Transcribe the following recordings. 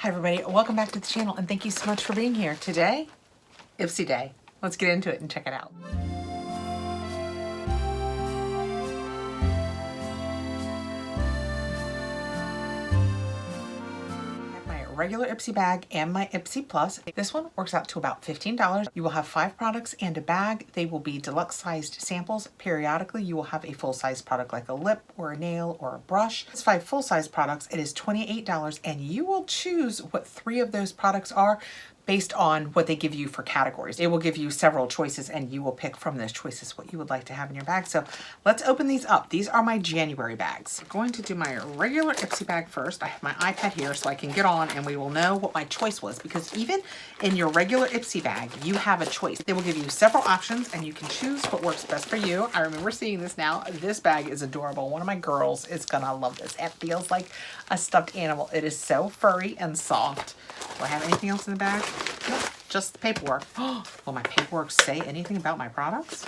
Hi everybody, welcome back to the channel and thank you so much for being here. Today, Ipsy Day. Let's get into it and check it out. Regular Ipsy bag and my Ipsy Plus. This one works out to about $15. You will have 5 products and a bag. They will be deluxe sized samples. Periodically, you will have a full size product like a lip or a nail or a brush. It's 5 full size products. It is $28 and you will choose what 3 of those products are based on what they give you for categories. They will give you several choices and you will pick from those choices what you would like to have in your bag. So let's open these up. These are my January bags. I'm going to do my regular Ipsy bag first. I have my iPad here so I can get on and we will know what my choice was, because even in your regular Ipsy bag, you have a choice. They will give you several options and you can choose what works best for you. I remember seeing this now. This bag is adorable. One of my girls is gonna love this. It feels like a stuffed animal. It is so furry and soft. Do I have anything else in the bag? Nope, just the paperwork. Will my paperwork say anything about my products?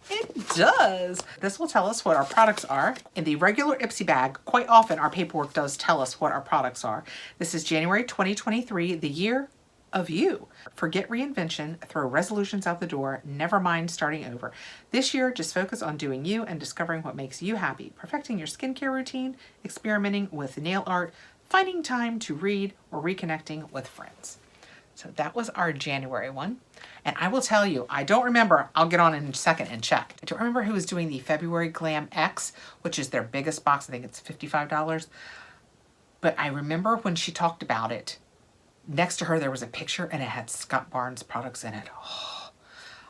It does. This will tell us what our products are. In the regular Ipsy bag, quite often our paperwork does tell us what our products are. This is January 2023, the year of you. Forget reinvention, throw resolutions out the door, never mind starting over. This year, just focus on doing you and discovering what makes you happy, perfecting your skincare routine, experimenting with nail art, finding time to read, or reconnecting with friends. So that was our January one. And I will tell you, I don't remember, I'll get on in a second and check. I don't remember who was doing the February Glam X, which is their biggest box. I think it's $55. But I remember when she talked about it, next to her there was a picture and it had Scott Barnes products in it. Oh,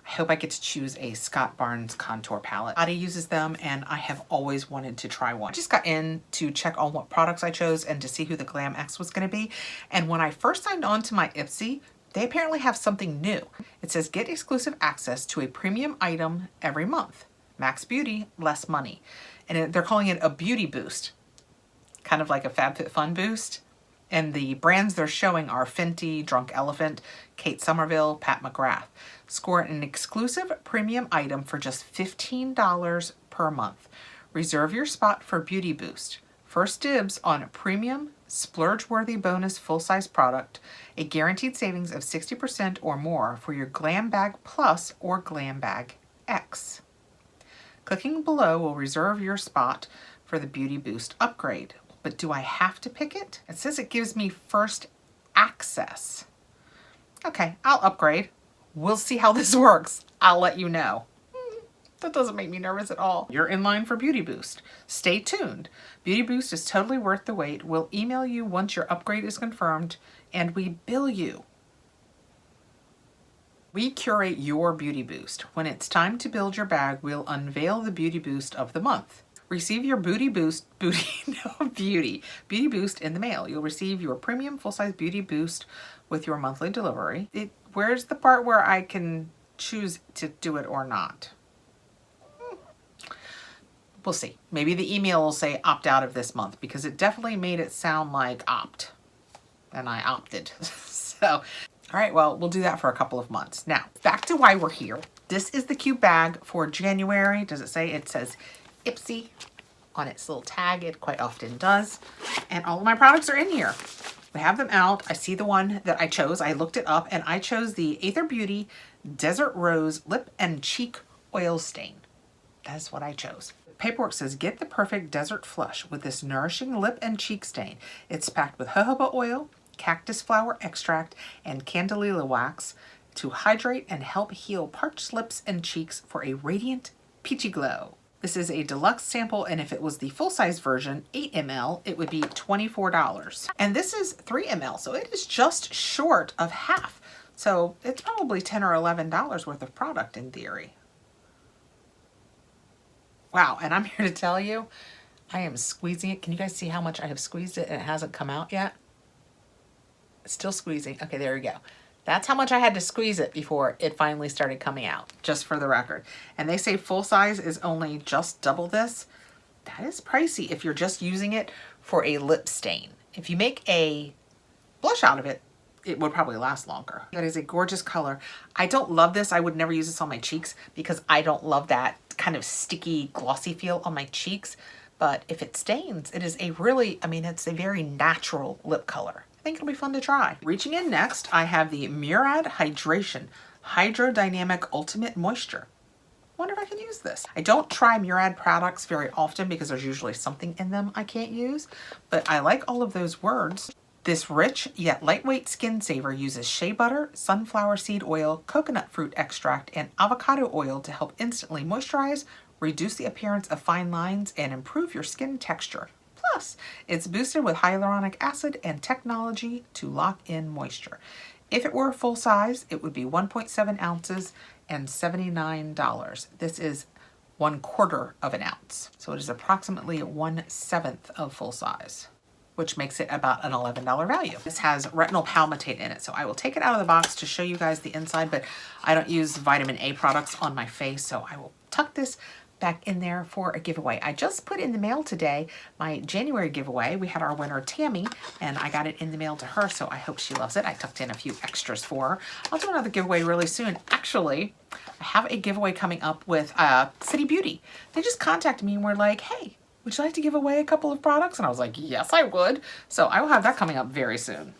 I hope I get to choose a Scott Barnes contour palette. Adi uses them and I have always wanted to try one. I just got in to check on what products I chose and to see who the Glam X was going to be. And when I first signed on to my Ipsy, they apparently have something new. It says get exclusive access to a premium item every month. Max beauty, less money. And they're calling it a beauty boost. Kind of like a FabFitFun boost. And the brands they're showing are Fenty, Drunk Elephant, Kate Somerville, Pat McGrath. Score an exclusive premium item for just $15 per month. Reserve your spot for Beauty Boost. First dibs on a premium, splurge-worthy bonus full-size product. A guaranteed savings of 60% or more for your Glam Bag Plus or Glam Bag X. Clicking below will reserve your spot for the Beauty Boost upgrade. But do I have to pick it? It says it gives me first access. Okay, I'll upgrade. We'll see how this works. I'll let you know. That doesn't make me nervous at all. You're in line for Beauty Boost. Stay tuned. Beauty Boost is totally worth the wait. We'll email you once your upgrade is confirmed and we bill you. We curate your Beauty Boost. When it's time to build your bag, we'll unveil the Beauty Boost of the month. Receive your Beauty Boost in the mail. You'll receive your premium full-size Beauty Boost with your monthly delivery. Where's the part where I can choose to do it or not? We'll see. Maybe the email will say opt out of this month, because it definitely made it sound like opt. And I opted. So, all right, well, we'll do that for a couple of months. Now, back to why we're here. This is the cute bag for January. Does it say? It says Ipsy on its little tag. It quite often does. And all of my products are in here. We have them out. I see the one that I chose. I looked it up and I chose the Aether Beauty Desert Rose Lip and Cheek Oil Stain. That's what I chose. Paperwork says get the perfect desert flush with this nourishing lip and cheek stain. It's packed with jojoba oil, cactus flower extract, and candelilla wax to hydrate and help heal parched lips and cheeks for a radiant peachy glow. This is a deluxe sample, and if it was the full-size version, 8 ml, it would be $24. And this is 3 ml, so it is just short of half. So it's probably $10 or $11 worth of product in theory. Wow, and I'm here to tell you, I am squeezing it. Can you guys see how much I have squeezed it and it hasn't come out yet? It's still squeezing. Okay, there we go. That's how much I had to squeeze it before it finally started coming out, just for the record. And they say full size is only just double this. That is pricey if you're just using it for a lip stain. If you make a blush out of it, it would probably last longer. That is a gorgeous color. I don't love this. I would never use this on my cheeks because I don't love that kind of sticky, glossy feel on my cheeks. But if it stains, it is a really, I mean, it's a very natural lip color. I think it'll be fun to try. Reaching in next, I have the Murad Hydration Hydrodynamic Ultimate Moisture. Wonder if I can use this. I don't try Murad products very often because there's usually something in them I can't use, but I like all of those words. This rich yet lightweight skin saver uses shea butter, sunflower seed oil, coconut fruit extract, and avocado oil to help instantly moisturize, reduce the appearance of fine lines, and improve your skin texture. Plus, it's boosted with hyaluronic acid and technology to lock in moisture. If it were full size, it would be 1.7 ounces and $79. This is 1/4 of an ounce. So it is approximately 1/7 of full size, which makes it about an $11 value. This has retinol palmitate in it, so I will take it out of the box to show you guys the inside, but I don't use vitamin A products on my face, so I will tuck this back in there for a giveaway. I just put in the mail today my January giveaway. We had our winner Tammy, and I got it in the mail to her, so I hope she loves it. I tucked in a few extras for her. I'll do another giveaway really soon. Actually, I have a giveaway coming up with City Beauty. They just contacted me and were like, hey, would you like to give away a couple of products? And I was like, yes, I would. So I will have that coming up very soon.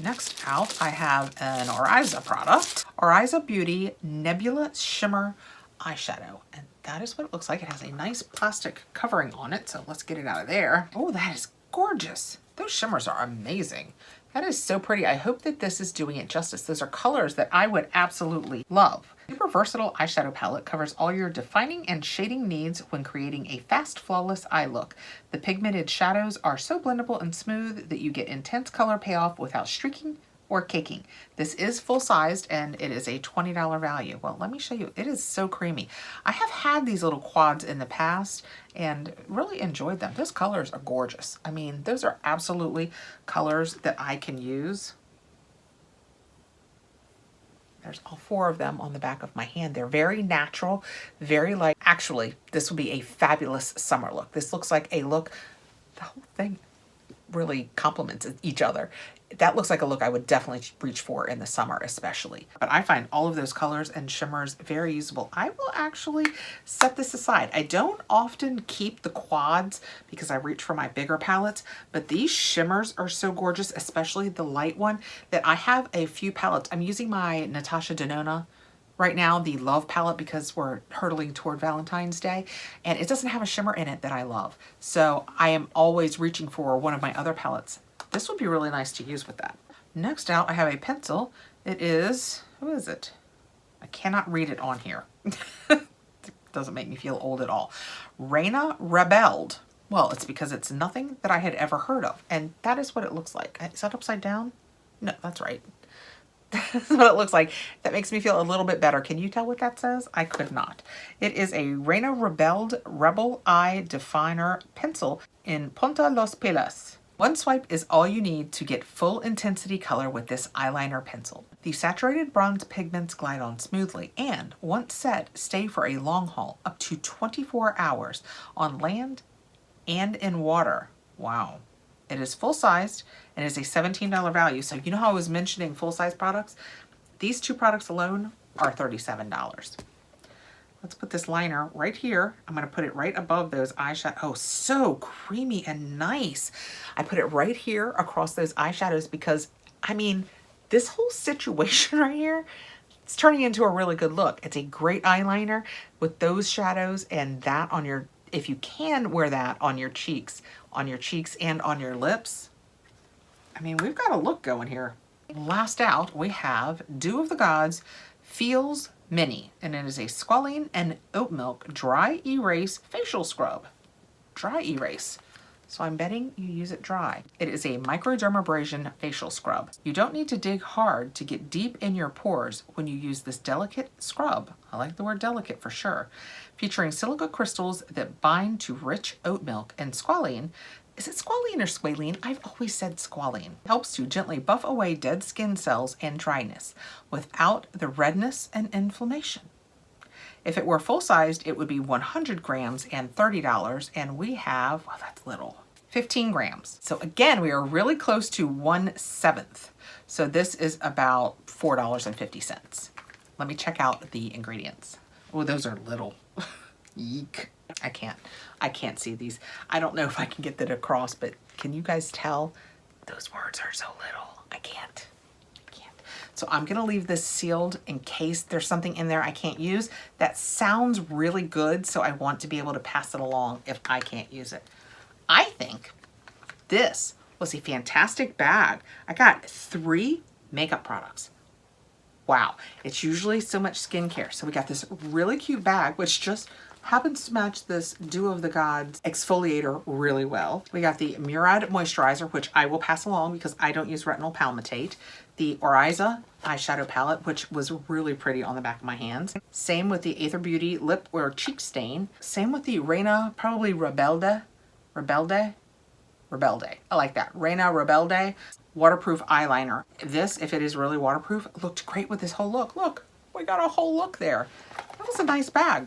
Next out, I have an Oriza product. Oriza Beauty Nebula Shimmer Eyeshadow. And that is what it looks like. It has a nice plastic covering on it. So let's get it out of there. Oh, that is gorgeous. Those shimmers are amazing. That is so pretty. I hope that this is doing it justice. Those are colors that I would absolutely love. Super versatile eyeshadow palette covers all your defining and shading needs when creating a fast, flawless eye look. The pigmented shadows are so blendable and smooth that you get intense color payoff without streaking or caking. This is full-sized and it is a $20 value. Well, let me show you. It is so creamy. I have had these little quads in the past and really enjoyed them. Those colors are gorgeous. I mean, those are absolutely colors that I can use. There's all 4 of them on the back of my hand. They're very natural, very light. Actually, this would be a fabulous summer look. This looks like a look, the whole thing really complements each other. That looks like a look I would definitely reach for in the summer especially. But I find all of those colors and shimmers very usable. I will actually set this aside. I don't often keep the quads because I reach for my bigger palettes, but these shimmers are so gorgeous, especially the light one, that I have a few palettes. I'm using my Natasha Denona right now, the Love palette, because we're hurtling toward Valentine's Day, and it doesn't have a shimmer in it that I love. So I am always reaching for one of my other palettes. This would be really nice to use with that. Next out, I have a pencil. It is, who is it? I cannot read it on here. It doesn't make me feel old at all. Reina Rebelled. Well, it's because it's nothing that I had ever heard of, and that is what it looks like. Is that upside down? No, that's right. That's what it looks like. That makes me feel a little bit better. Can you tell what that says? I could not. It is a Reina Rebelled Rebel Eye Definer Pencil in Punta Los Pilas. One swipe is all you need to get full intensity color with this eyeliner pencil. The saturated bronze pigments glide on smoothly and, once set, stay for a long haul, up to 24 hours on land and in water. Wow. It is full-sized and is a $17 value. So you know how I was mentioning full-size products? These 2 products alone are $37. Let's put this liner right here. I'm going to put it right above those eyeshadows. Oh, so creamy and nice. I put it right here across those eyeshadows because, I mean, this whole situation right here, it's turning into a really good look. It's a great eyeliner with those shadows and that on your, if you can wear that on your cheeks and on your lips. I mean, we've got a look going here. Last out, we have Dew of the Gods Feels Mini, and it is a squalene and oat milk dry erase facial scrub. Dry erase. So I'm betting you use it dry. It is a microdermabrasion facial scrub. You don't need to dig hard to get deep in your pores when you use this delicate scrub. I like the word delicate for sure. Featuring silica crystals that bind to rich oat milk and squalene. Is it squalene or squalene? I've always said squalene. Helps to gently buff away dead skin cells and dryness without the redness and inflammation. If it were full-sized, it would be 100 grams and $30, and we have, well, that's little, 15 grams. So again, we are really close to 1/7. So this is about $4.50. Let me check out the ingredients. Oh, those are little. Yeek. I can't see these. I don't know if I can get that across, but can you guys tell? Those words are so little. I can't. So I'm gonna leave this sealed in case there's something in there I can't use. That sounds really good, so I want to be able to pass it along if I can't use it. I think this was a fantastic bag. I got 3 makeup products. Wow, it's usually so much skincare. So we got this really cute bag, which just happens to match this Dew of the Gods exfoliator really well. We got the Murad moisturizer, which I will pass along because I don't use retinol palmitate. The Oriza eyeshadow palette, which was really pretty on the back of my hands. Same with the Aether Beauty lip or cheek stain. Same with the Reina, probably Rebelde. I like that. Reina Rebelde waterproof eyeliner. This, if it is really waterproof, looked great with this whole look. Look, we got a whole look there. That was a nice bag.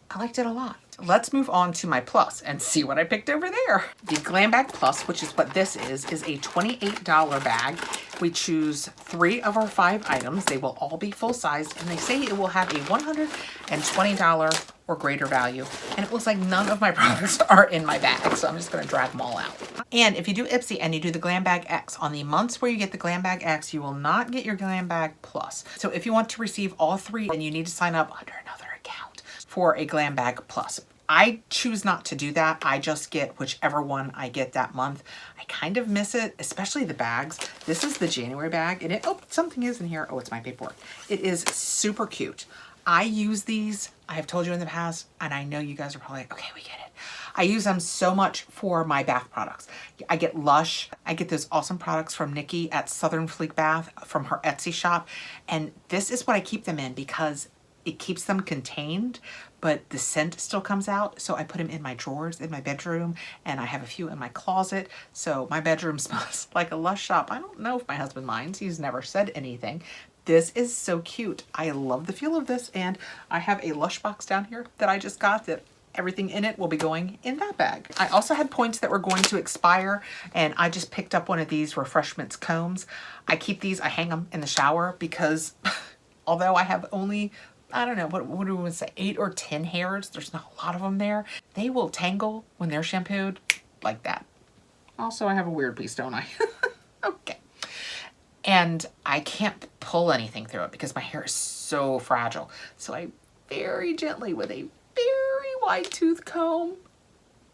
I liked it a lot. Let's move on to my plus and see what I picked over there. The Glam Bag Plus, which is what this is a $28 bag. We choose 3 of our 5 items. They will all be full size, and they say it will have a $120 or greater value. And it looks like none of my products are in my bag, so I'm just gonna drag them all out. And if you do Ipsy and you do the Glam Bag X, on the months where you get the Glam Bag X, you will not get your Glam Bag Plus. So if you want to receive all 3, then you need to sign up under another account for a Glam Bag Plus. I choose not to do that. I just get whichever one I get that month. I kind of miss it, especially the bags. This is the January bag, and oh, something is in here. Oh, it's my paperwork. It is super cute. I use these, I have told you in the past, and I know you guys are probably like, okay, we get it. I use them so much for my bath products. I get Lush. I get those awesome products from Nikki at Southern Fleek Bath from her Etsy shop. And this is what I keep them in because it keeps them contained, but the scent still comes out. So I put them in my drawers in my bedroom, and I have a few in my closet. So my bedroom smells like a Lush shop. I don't know if my husband minds. He's never said anything. This is so cute. I love the feel of this, and I have a Lush box down here that I just got that everything in it will be going in that bag. I also had points that were going to expire, and I just picked up one of these Refreshments combs. I keep these, I hang them in the shower because although I have only, I don't know, what do we say, 8 or 10 hairs, there's not a lot of them there. They will tangle when they're shampooed like that. Also, I have a weird piece, don't I? Okay. And I can't pull anything through it because my hair is so fragile. So I very gently, with a very wide tooth comb,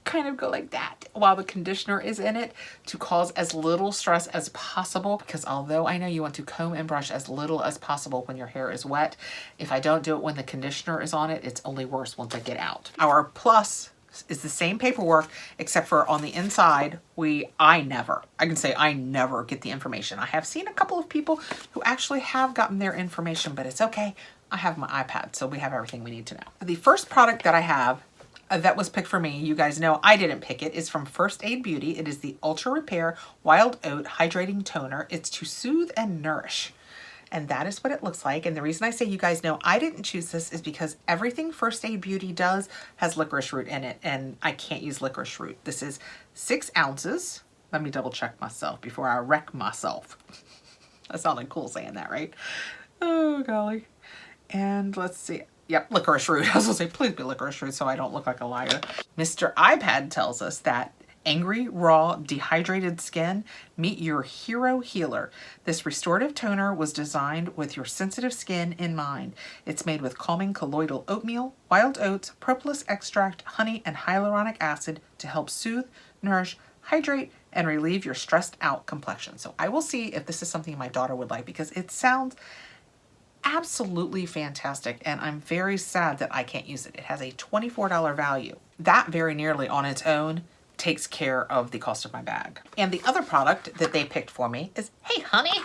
kind of go like that while the conditioner is in it to cause as little stress as possible, because although I know you want to comb and brush as little as possible when your hair is wet, if I don't do it when the conditioner is on it, it's only worse once I get out. Our plus is the same paperwork, except for on the inside, I never get the information. I have seen a couple of people who actually have gotten their information, but it's okay. I have my iPad, so we have everything we need to know. The first product that I have that was picked for me, you guys know I didn't pick it, is from First Aid Beauty. It is the Ultra Repair Wild Oat Hydrating Toner. It's to soothe and nourish. And that is what it looks like. And the reason I say you guys know I didn't choose this is because everything First Aid Beauty does has licorice root in it, and I can't use licorice root. This is 6 ounces. Let me double check myself before I wreck myself. That sounded cool saying that, right? Oh, golly. And let's see. Yep, licorice root. I was gonna say, please be licorice root so I don't look like a liar. Mr. iPad tells us that angry, raw, dehydrated skin, meet your hero healer. This restorative toner was designed with your sensitive skin in mind. It's made with calming colloidal oatmeal, wild oats, propolis extract, honey, and hyaluronic acid to help soothe, nourish, hydrate, and relieve your stressed out complexion. So I will see if this is something my daughter would like because it sounds absolutely fantastic, and I'm very sad that I can't use it. It has a $24 value. That very nearly on its own takes care of the cost of my bag. And the other product that they picked for me is Hey Honey.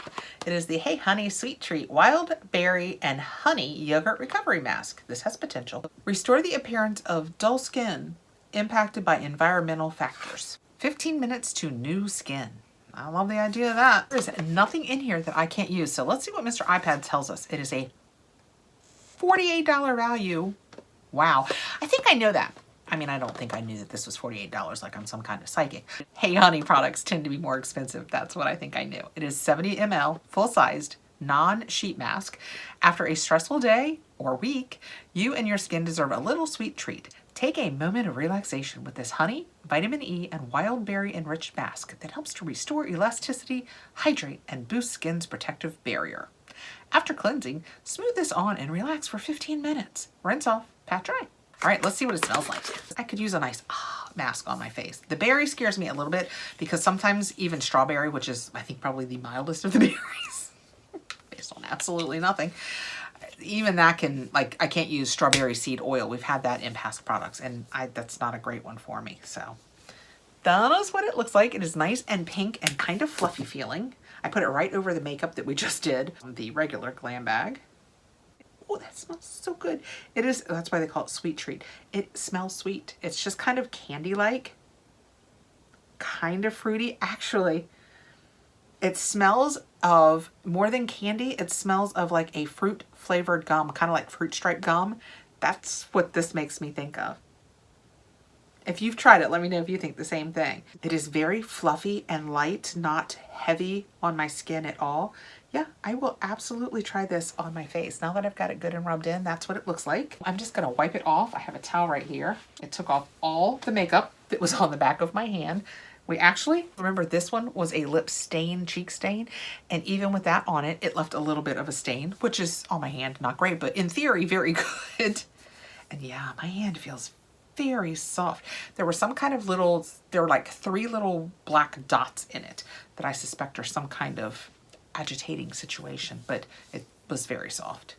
It is the Hey Honey Sweet Treat Wild Berry and Honey Yogurt Recovery Mask. This has potential. Restore the appearance of dull skin impacted by environmental factors. 15 minutes to new skin. I love the idea of that. There's nothing in here that I can't use. So let's see what Mr. iPad tells us. It is a $48 value. Wow. I think I know that. I mean, I don't think I knew that this was $48 like I'm some kind of psychic. Hey Honey products tend to be more expensive. That's what I think I knew. It is 70 ml, full-sized, non-sheet mask. After a stressful day or week, you and your skin deserve a little sweet treat. Take a moment of relaxation with this honey, vitamin E, and wild berry enriched mask that helps to restore elasticity, hydrate, and boost skin's protective barrier. After cleansing, smooth this on and relax for 15 minutes. Rinse off, pat dry. All right, let's see what it smells like. I could use a nice mask on my face. The berry scares me a little bit because sometimes even strawberry, which is I think probably the mildest of the berries, based on absolutely nothing, even that can, like, I can't use strawberry seed oil. We've had that in past products, and that's not a great one for me. So that is what it looks like. It is nice and pink and kind of fluffy feeling. I put it right over the makeup that we just did on the regular Glam bag. Oh, that smells so good. It is, that's why they call it sweet treat. It smells sweet. It's just kind of candy-like, kind of fruity. Actually, it smells of, more than candy, it smells of like a fruit flavored gum, kind of like fruit stripe gum. That's what this makes me think of. If you've tried it, let me know if you think the same thing. It is very fluffy and light, not heavy on my skin at all. Yeah, I will absolutely try this on my face. Now that I've got it good and rubbed in, that's what it looks like. I'm just gonna wipe it off. I have a towel right here. It took off all the makeup that was on the back of my hand. We actually, remember this one was a lip stain, cheek stain, and even with that on it, it left a little bit of a stain, which is on my hand, not great, but in theory, very good. And yeah, my hand feels very soft. There were some kind of little, there were like 3 little black dots in it that I suspect are some kind of agitating situation, but it was very soft.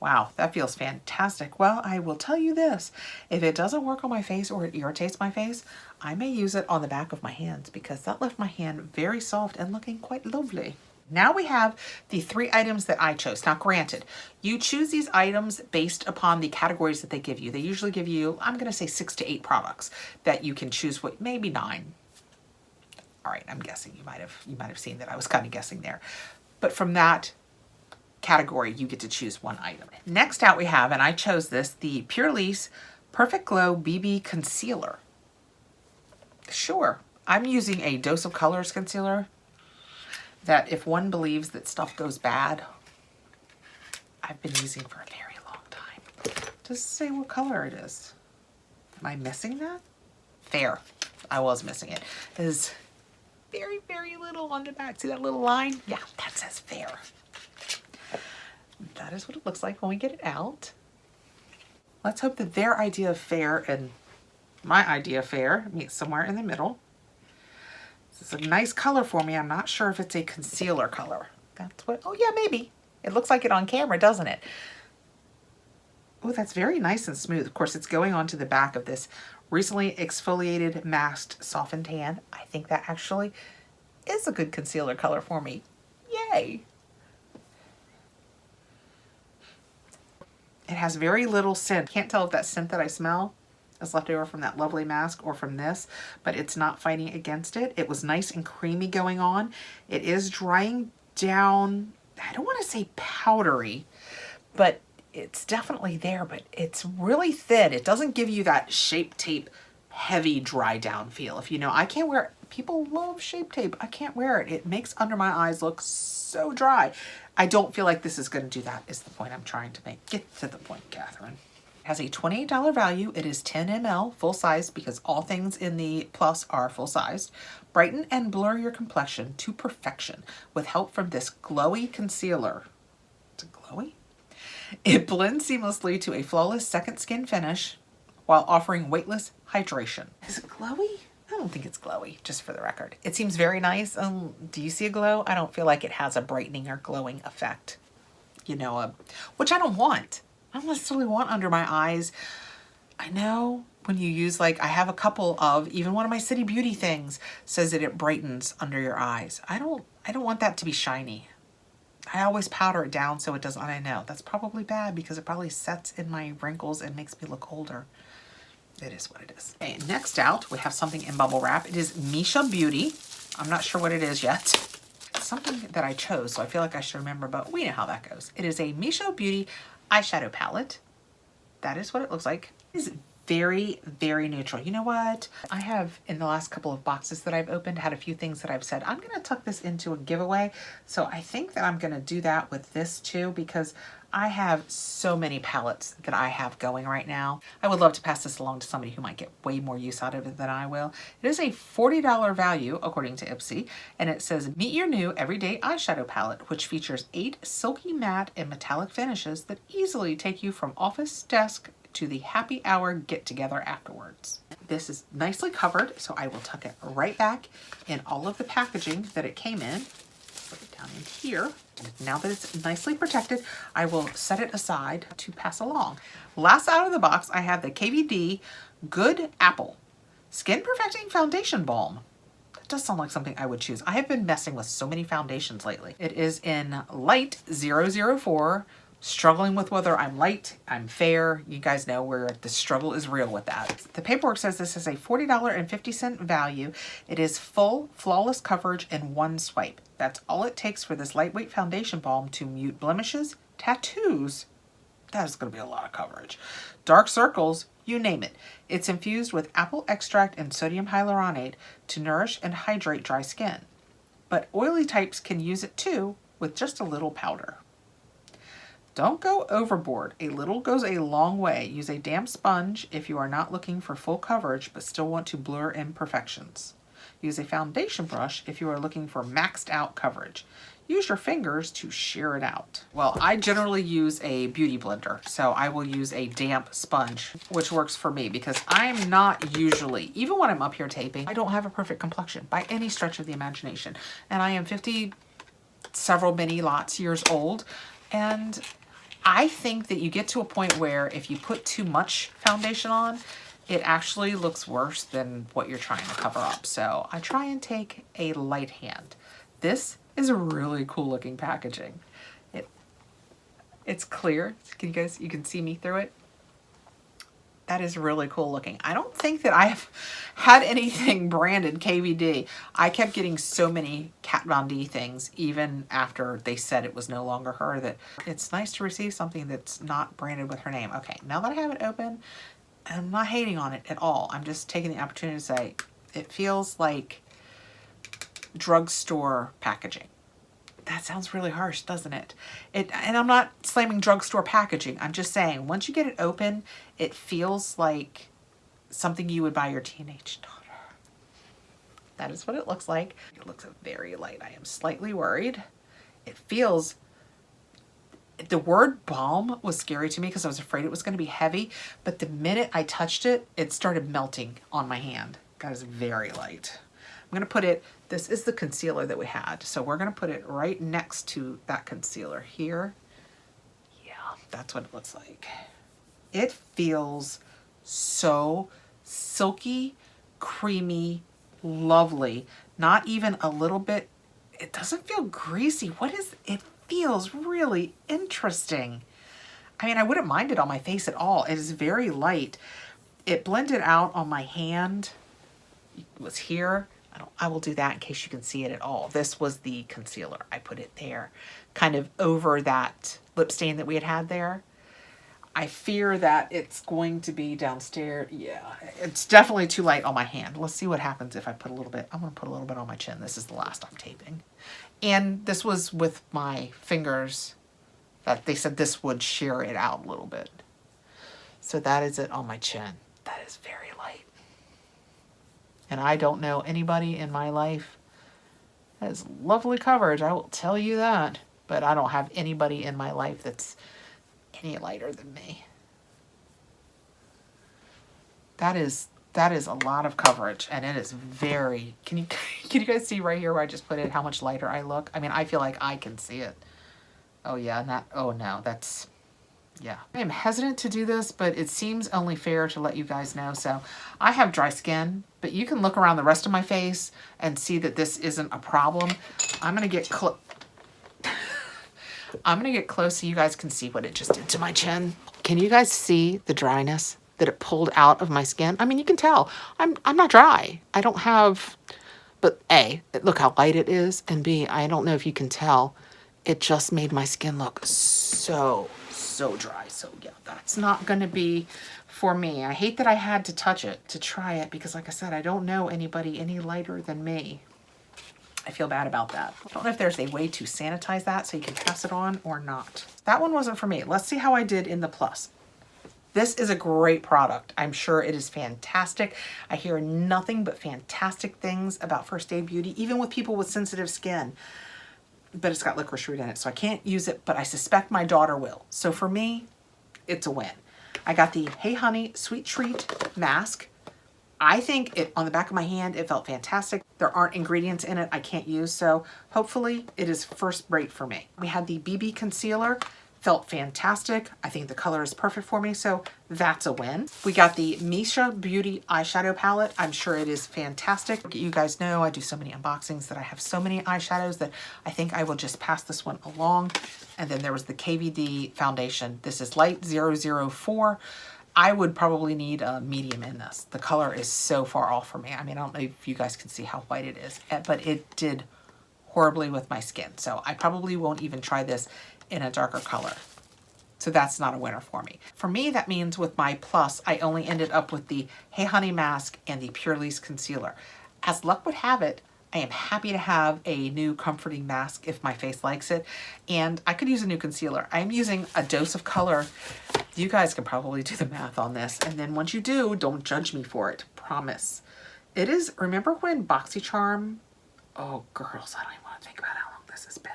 Wow, that feels fantastic. Well, I will tell you this, if it doesn't work on my face or it irritates my face, I may use it on the back of my hands because that left my hand very soft and looking quite lovely. Now we have the 3 items that I chose. Now granted, you choose these items based upon the categories that they give you. They usually give you, I'm gonna say 6 to 8 products that you can choose, what, maybe 9. All right, I'm guessing you might have seen that I was kind of guessing there. But from that category, you get to choose 1 item. Next out we have, and I chose this, the Purlisse Perfect Glow BB Concealer. Sure, I'm using a Dose of Colors concealer that, if one believes that stuff goes bad, I've been using for a very long time. Does it say what color it is? Am I missing that? Fair. I was missing it. It is very, very little on the back. See that little line? Yeah, that says fair. That is what it looks like when we get it out. Let's hope that their idea of fair and my idea of fair meet somewhere in the middle. This is a nice color for me. I'm not sure if it's a concealer color. That's what, oh yeah, maybe. It looks like it on camera, doesn't it? Oh, that's very nice and smooth. Of course, it's going onto the back of this recently exfoliated, masked, softened tan. I think that actually is a good concealer color for me. Yay! It has very little scent. Can't tell if that scent that I smell is left over from that lovely mask or from this, but it's not fighting against it. It was nice and creamy going on. It is drying down, I don't want to say powdery, but it's definitely there, but it's really thin. It doesn't give you that Shape Tape heavy dry down feel. If you know, I can't wear it. People love Shape Tape. I can't wear it. It makes under my eyes look so dry. I don't feel like this is going to do that, is the point I'm trying to make. Get to the point, Kathrin. It has a $28 value. It is 10 ml, full size, because all things in the Plus are full sized. Brighten and blur your complexion to perfection with help from this Glowy Concealer. Is it glowy? It blends seamlessly to a flawless second skin finish while offering weightless hydration. Is it glowy? I don't think it's glowy, just for the record. It seems very nice. Do you see a glow? I don't feel like it has a brightening or glowing effect. You know, which I don't want. I don't necessarily want under my eyes. I know when you use, like, I have a couple of, even one of my City Beauty things says that it brightens under your eyes. I don't want that to be shiny. I always powder it down so it doesn't, I know, that's probably bad because it probably sets in my wrinkles and makes me look older. It is what it is. Okay, next out, we have something in bubble wrap. It is Misha Beauty. I'm not sure what it is yet. It's something that I chose, so I feel like I should remember, but we know how that goes. It is a Misha Beauty eyeshadow palette. That is what it looks like. It is very, very neutral. You know what? I have, in the last couple of boxes that I've opened, had a few things that I've said, I'm gonna tuck this into a giveaway. So I think that I'm gonna do that with this too, because I have so many palettes that I have going right now. I would love to pass this along to somebody who might get way more use out of it than I will. It is a $40 value, according to Ipsy, and it says, meet your new everyday eyeshadow palette, which features 8 silky matte and metallic finishes that easily take you from office desk to the happy hour get together afterwards. This is nicely covered, so I will tuck it right back in all of the packaging that it came in. Put it down in here. Now that it's nicely protected, I will set it aside to pass along. Last out of the box, I have the KVD Good Apple Skin Perfecting Foundation Balm. That does sound like something I would choose. I have been messing with so many foundations lately. It is in Light 004. Struggling with whether I'm light, I'm fair. You guys know where the struggle is real with that. The paperwork says this is a $40.50 value. It is full, flawless coverage in one swipe. That's all it takes for this lightweight foundation balm to mute blemishes, tattoos. That is going to be a lot of coverage. Dark circles, you name it. It's infused with apple extract and sodium hyaluronate to nourish and hydrate dry skin. But oily types can use it too with just a little powder. Don't go overboard. A little goes a long way. Use a damp sponge if you are not looking for full coverage but still want to blur imperfections. Use a foundation brush if you are looking for maxed out coverage. Use your fingers to shear it out. Well, I generally use a beauty blender, so I will use a damp sponge, which works for me because I'm not usually, even when I'm up here taping, I don't have a perfect complexion by any stretch of the imagination. And I am 50 several many lots years old, and I think that you get to a point where if you put too much foundation on, it actually looks worse than what you're trying to cover up. So I try and take a light hand. This is a really cool looking packaging. It's clear. You can see me through it. That is really cool looking. I don't think that I have had anything branded KVD. I kept getting so many Kat Von D things, even after they said it was no longer her, that it's nice to receive something that's not branded with her name. Okay, now that I have it open, I'm not hating on it at all. I'm just taking the opportunity to say, it feels like drugstore packaging. That sounds really harsh, doesn't it? And I'm not slamming drugstore packaging. I'm just saying, once you get it open, it feels like something you would buy your teenage daughter. That is what it looks like. It looks very light. I am slightly worried. It feels, the word balm was scary to me because I was afraid it was going to be heavy, but the minute I touched it, it started melting on my hand. That is very light. I'm going to put it, this is the concealer that we had, so we're going to put it right next to that concealer here. Yeah, that's what it looks like. It feels so silky, creamy, lovely. Not even a little bit, it doesn't feel greasy. It feels really interesting. I mean, I wouldn't mind it on my face at all. It is very light. It blended out on my hand. It was here. I will do that in case you can see it at all. This was the concealer. I put it there, kind of over that lip stain that we had there. I fear that it's going to be downstairs. Yeah, it's definitely too light on my hand. Let's see what happens if I put a little bit. I'm going to put a little bit on my chin. This is the last I'm taping. And this was with my fingers that they said this would shear it out a little bit. So that is it on my chin. That is very light. And I don't know anybody in my life that has lovely coverage, I will tell you that. But I don't have anybody in my life that's any lighter than me. That is a lot of coverage, and it is very, can you guys see right here where I just put it, how much lighter I look? I mean, I feel like I can see it. Oh yeah, oh no, that's, yeah. I am hesitant to do this, but it seems only fair to let you guys know. So I have dry skin, but you can look around the rest of my face and see that this isn't a problem. I'm gonna get close. I'm gonna get close so you guys can see what it just did to my chin. Can you guys see the dryness that it pulled out of my skin? I mean, you can tell I'm not dry. I don't have, but A, look how light it is, and B, I don't know if you can tell, it just made my skin look so so dry. So yeah, that's not going to be for me. I hate that I had to touch it to try it because like I said, I don't know anybody any lighter than me. I feel bad about that. I don't know if there's a way to sanitize that so you can pass it on or not. That one wasn't for me. Let's see how I did in the plus. This is a great product. I'm sure it is fantastic. I hear nothing but fantastic things about First Aid Beauty, even with people with sensitive skin. But it's got licorice root in it, so I can't use it, but I suspect my daughter will. So for me, it's a win. I got the Hey Honey Sweet Treat Mask. I think it, on the back of my hand, it felt fantastic. There aren't ingredients in it I can't use, so hopefully it is first rate for me. We had the BB Concealer, felt fantastic. I think the color is perfect for me, so that's a win. We got the Misha Beauty eyeshadow palette. I'm sure it is fantastic. You guys know I do so many unboxings that I have so many eyeshadows that I think I will just pass this one along. And then there was the KVD foundation. This is light 004. I would probably need a medium in this. The color is so far off for me. I mean, I don't know if you guys can see how white it is, but it did horribly with my skin. So I probably won't even try this in a darker color. So that's not a winner for me. For me, that means with my plus, I only ended up with the Hey Honey Mask and the Purely's Concealer. As luck would have it, I am happy to have a new comforting mask if my face likes it. And I could use a new concealer. I'm using a dose of color. You guys can probably do the math on this. And then once you do, don't judge me for it. Promise. It is, remember when Boxycharm, oh girls, I don't even want to think about how long this has been.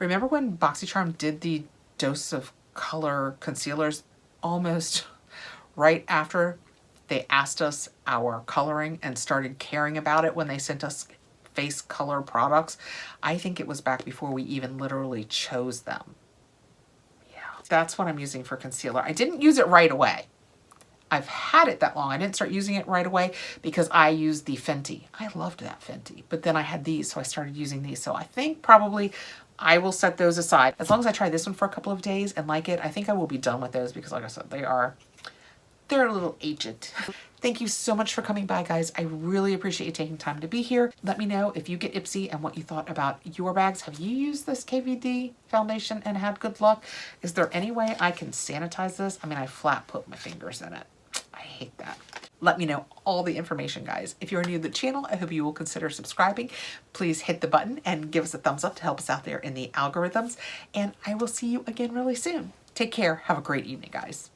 Remember when Boxycharm did the dose of color concealers almost right after they asked us our coloring and started caring about it when they sent us face color products? I think it was back before we even literally chose them. Yeah, that's what I'm using for concealer. I didn't use it right away. I've had it that long. I didn't start using it right away because I used the Fenty. I loved that Fenty, but then I had these, so I started using these. So I think probably I will set those aside. As long as I try this one for a couple of days and like it, I think I will be done with those because like I said, they're a little aged. Thank you so much for coming by, guys. I really appreciate you taking time to be here. Let me know if you get Ipsy and what you thought about your bags. Have you used this KVD foundation and had good luck? Is there any way I can sanitize this? I mean, I flat put my fingers in it. I hate that. Let me know all the information, guys. If you're new to the channel, I hope you will consider subscribing. Please hit the button and give us a thumbs up to help us out there in the algorithms. And I will see you again really soon. Take care. Have a great evening, guys.